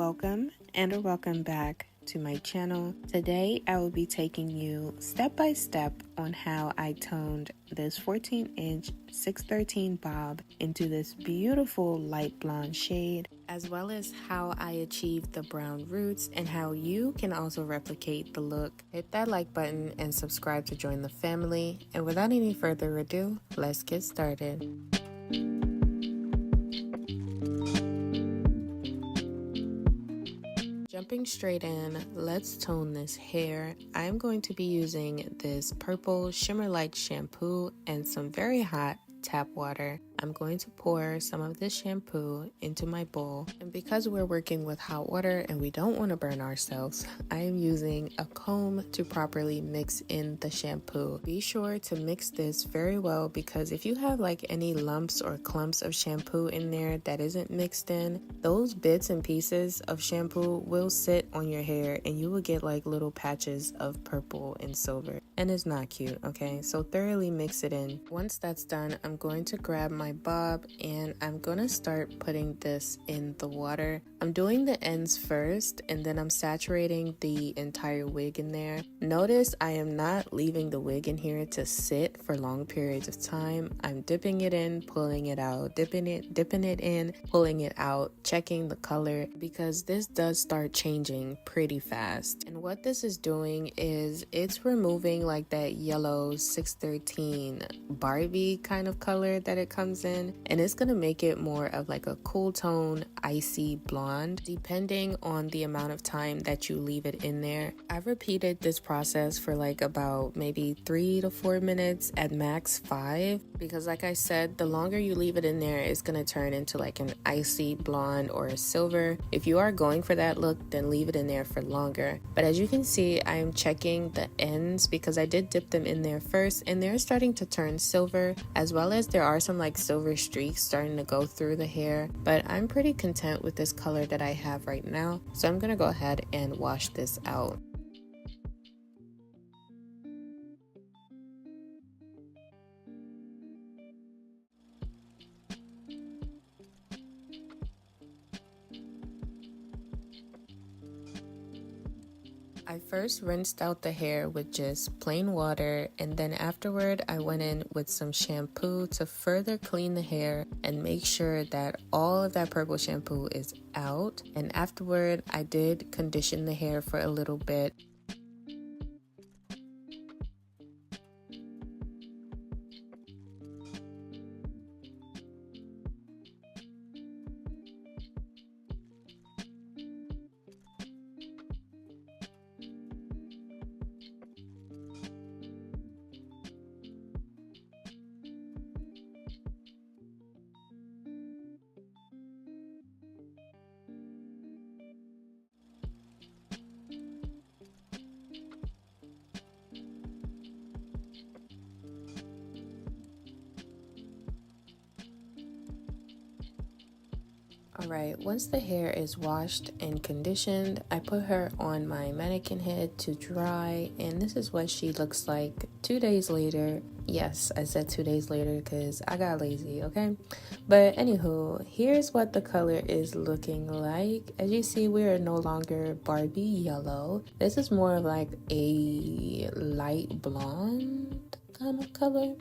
welcome back to my channel. Today I will be taking you step by step on how I toned this 14-inch 613 bob into this beautiful light blonde shade, as well as how I achieved the brown roots and how you can also replicate the look. Hit that like button and subscribe to join the family. And without any further ado, let's get started. Jumping straight in, let's tone this hair. I'm going to be using this purple shimmer light shampoo and some very hot tap water. I'm going to pour some of this shampoo into my bowl, and because we're working with hot water and we don't want to burn ourselves, I am using a comb to properly mix in the shampoo. Be sure to mix this very well, because if you have like any lumps or clumps of shampoo in there that isn't mixed in, those bits and pieces of shampoo will sit on your hair and you will get like little patches of purple and silver, and it's not cute. Okay, so thoroughly mix it in. Once that's done, I'm going to grab my bob and I'm gonna start putting this in the water. I'm doing the ends first and then I'm saturating the entire wig in there. Notice I am not leaving the wig in here to sit for long periods of time. I'm dipping it in, pulling it out, dipping it in, pulling it out, checking the color, because this does start changing pretty fast. And what this is doing is it's removing like that yellow 613 Barbie kind of color that it comes in, and it's gonna make it more of like a cool tone icy blonde depending on the amount of time that you leave it in there. I've repeated this process for like about maybe 3 to 4 minutes, at max 5, because like I said, the longer you leave it in there, it's gonna turn into like an icy blonde or a silver. If you are going for that look, then leave it in there for longer. But as you can see, I'm checking the ends because I did dip them in there first, and they're starting to turn silver, as well as there are some like silver streaks starting to go through the hair. But I'm pretty content with this color that I have right now, so I'm gonna go ahead and wash this out. I first rinsed out the hair with just plain water, and then afterward I went in with some shampoo to further clean the hair and make sure that all of that purple shampoo is out. And afterward I did condition the hair for a little bit. Alright, once the hair is washed and conditioned, I put her on my mannequin head to dry, and this is what she looks like 2 days later. Yes, I said 2 days later because I got lazy, okay? But anywho, here's what the color is looking like. As you see, we are no longer Barbie yellow. This is more of like a light blonde kind of color,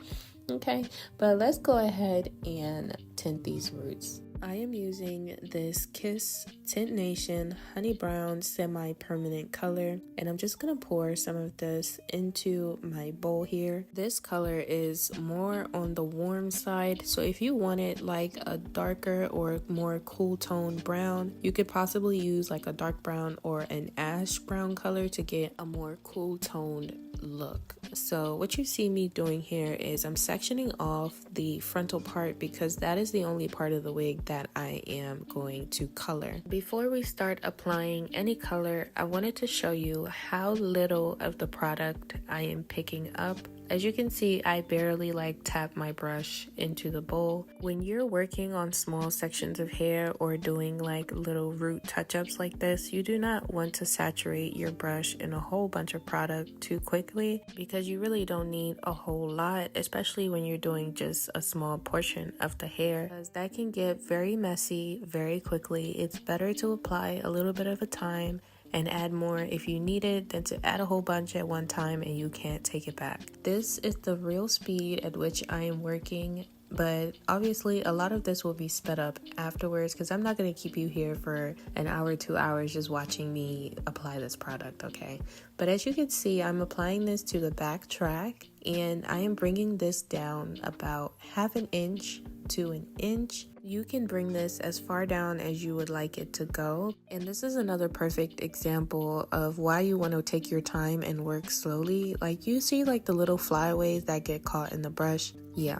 okay? But let's go ahead and tint these roots. I am using this Kiss Tint Nation Honey Brown semi-permanent color, and I'm just gonna pour some of this into my bowl here. This color is more on the warm side, so if you wanted like a darker or more cool tone brown, you could possibly use like a dark brown or an ash brown color to get a more cool toned look. So what you see me doing here is I'm sectioning off the frontal part, because that is the only part of the wig that I am going to color. Before we start applying any color, I wanted to show you how little of the product I am picking up. As you can see, I barely tap my brush into the bowl. When you're working on small sections of hair or doing little root touch-ups like this, you do not want to saturate your brush in a whole bunch of product too quickly, because you really don't need a whole lot, especially when you're doing just a small portion of the hair, because that can get very messy very quickly. It's better to apply a little bit at a time and add more if you need it than to add a whole bunch at one time and you can't take it back. This is the real speed at which I am working, but obviously a lot of this will be sped up afterwards because I'm not going to keep you here for an hour, 2 hours just watching me apply this product, okay? But as you can see, I'm applying this to the back track and I am bringing this down about 1/2 inch to 1 inch. You can bring this as far down as you would like it to go. And this is another perfect example of why you want to take your time and work slowly. You see the little flyaways that get caught in the brush? Yeah.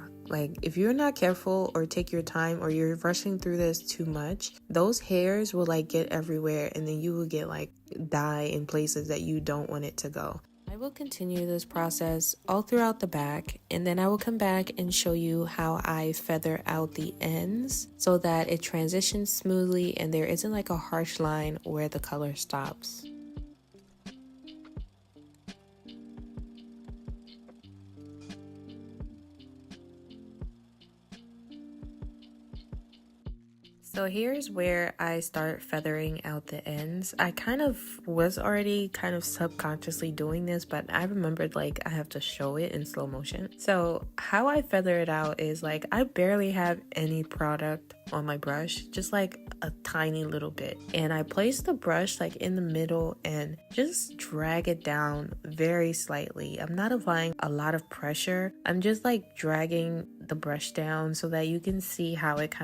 If you're not careful or take your time or you're rushing through this too much, those hairs will get everywhere and then you will get dye in places that you don't want it to go. I will continue this process all throughout the back, and then I will come back and show you how I feather out the ends so that it transitions smoothly and there isn't a harsh line where the color stops. So here's where I start feathering out the ends. I was already subconsciously doing this, but I remembered I have to show it in slow motion. So how I feather it out is I barely have any product on my brush, just a tiny little bit. And I place the brush in the middle and just drag it down very slightly. I'm not applying a lot of pressure. I'm just dragging the brush down so that you can see how it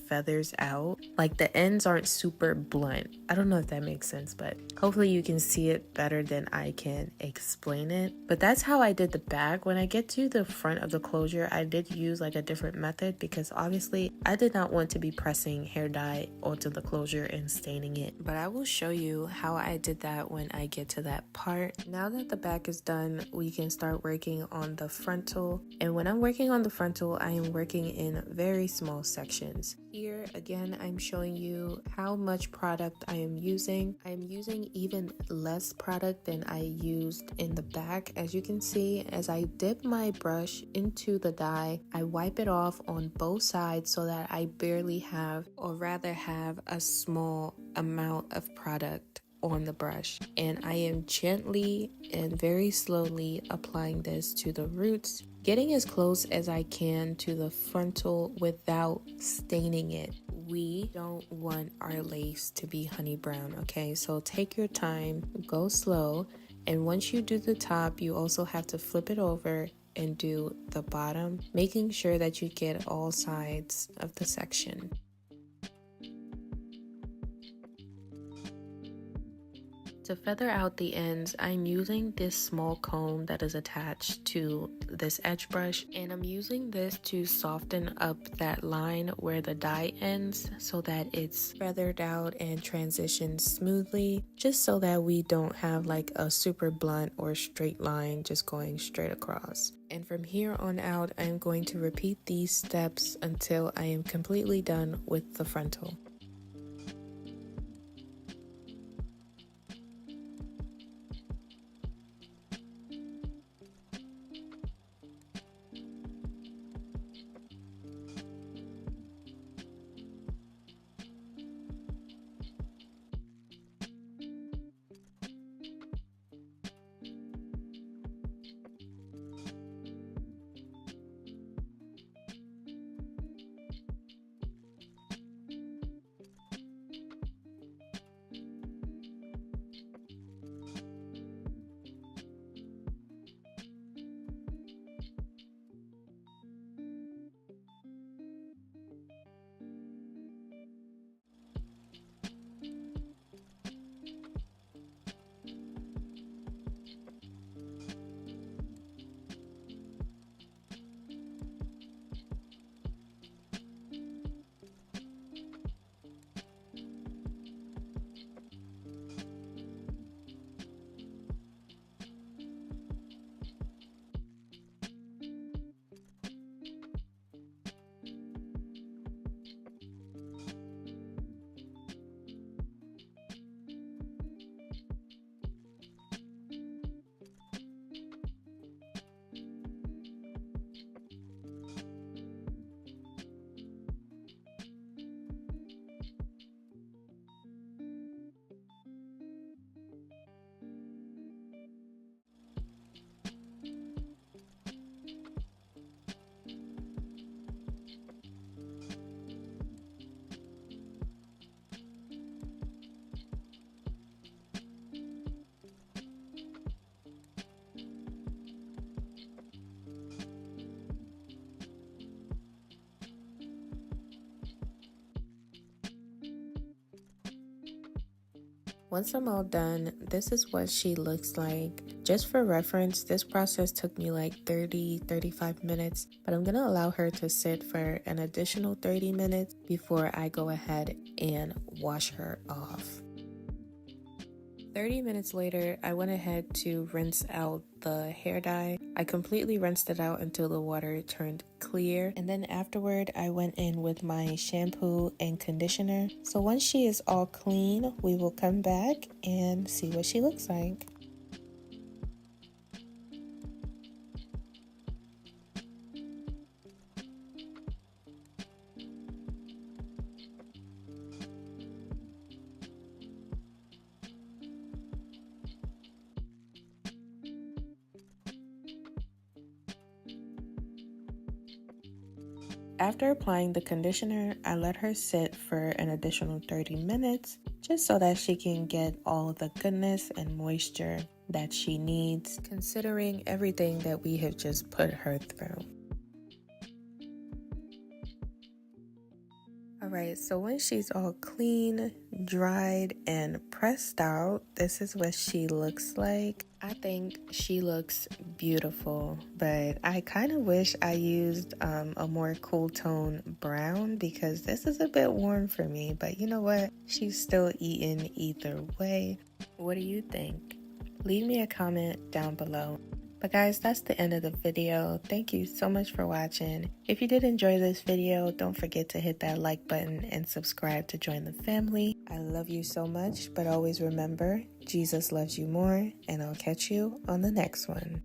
feathers out. The ends aren't super blunt. I don't know if that makes sense, but hopefully you can see it better than I can explain it. But that's how I did the back. When I get to the front of the closure, I did use a different method because obviously I did not want to be pressing hair dye onto the closure and staining it. But I will show you how I did that when I get to that part. Now that the back is done, we can start working on the frontal. And when I'm working on the frontal, I am working in very small sections. Here again, I'm showing you how much product I am using. I'm using even less product than I used in the back. As you can see, as I dip my brush into the dye, I wipe it off on both sides so that I barely have, or rather have, a small amount of product on the brush. And I am gently and very slowly applying this to the roots, getting as close as I can to the frontal without staining it. We don't want our lace to be honey brown, okay? So take your time, go slow, and once you do the top, you also have to flip it over and do the bottom, making sure that you get all sides of the section. To feather out the ends, I'm using this small comb that is attached to this edge brush, and I'm using this to soften up that line where the dye ends so that it's feathered out and transitions smoothly, just so that we don't have a super blunt or straight line just going straight across. And from here on out, I'm going to repeat these steps until I am completely done with the frontal. Once I'm all done, this is what she looks like. Just for reference, this process took me like 35 minutes, but I'm gonna allow her to sit for an additional 30 minutes before I go ahead and wash her off. 30 minutes later, I went ahead to rinse out the hair dye. I completely rinsed it out until the water turned clear. And then afterward, I went in with my shampoo and conditioner. So once she is all clean, we will come back and see what she looks like. After applying the conditioner, I let her sit for an additional 30 minutes just so that she can get all the goodness and moisture that she needs, considering everything that we have just put her through. Alright, so when she's all clean, dried, and pressed out, this is what she looks like. I think she looks beautiful, but I kind of wish I used a more cool tone brown because this is a bit warm for me, but you know what? She's still eating either way. What do you think? Leave me a comment down below. But guys, that's the end of the video. Thank you so much for watching. If you did enjoy this video, don't forget to hit that like button and subscribe to join the family. I love you so much, but always remember, Jesus loves you more, and I'll catch you on the next one.